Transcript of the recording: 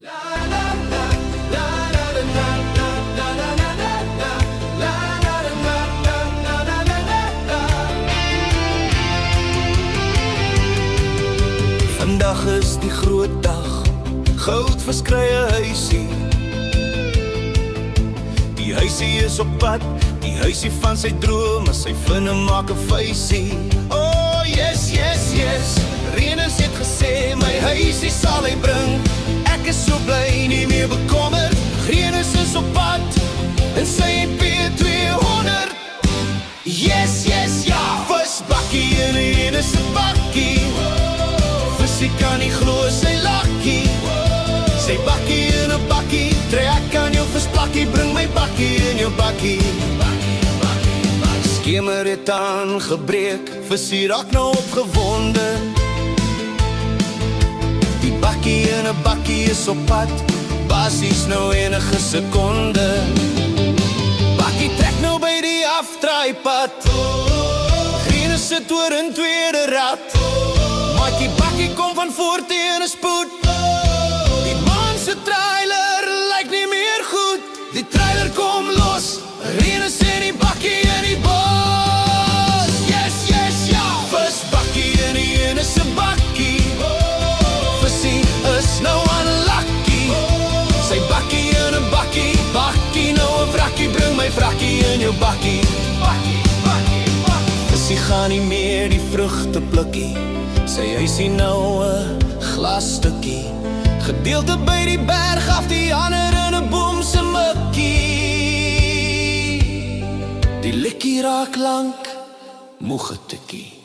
Vandag is die groot dag, goud verskrye huisie. Die huisie is op pad, die huisie van sy drome, sy vinne maak 'n vuisie. Oh yes, yes, yes, Renus het gesê, my huisie sal hy bring. Ek is so bly, nie meer bekommerd, Renus is op pad, en sy P200. Yes, yes, ja, visbakkie in Renus se bakkie. Visie kan nie glo sy lakkie, sy bakkie in 'n bakkie, trek aan jou visplakkie, bring my bakkie in jou bakkie. Skemer het aangebreek, visie raak nou opgewonde. Die bakkie in 'n bakkie is op pad, basies nou enige sekonde. Bakkie trek nou by die afdraaipad, Renus sit oor in tweede rad. Maatjie bakkie kom van voor teen 'n spoed. Die man se trailer lyk nie meer goed. Die trailer kom los, Renus en die bakkie in die bos. Yes, yes, ja, visbakkie in die ene se bakkie. Visie is nou unlucky, sy bakkie in 'n bakkie, bakkie nou 'n wrakkie, bring my wrakkie in jou bakkie. Visie gaan nie meer die vrugte plukkie, sy huisie nou 'n glasstukkie, gedeelte by die berg af, die ander in 'n boom se mikkie. Die likkie raak lank, moeg 'n tikkie.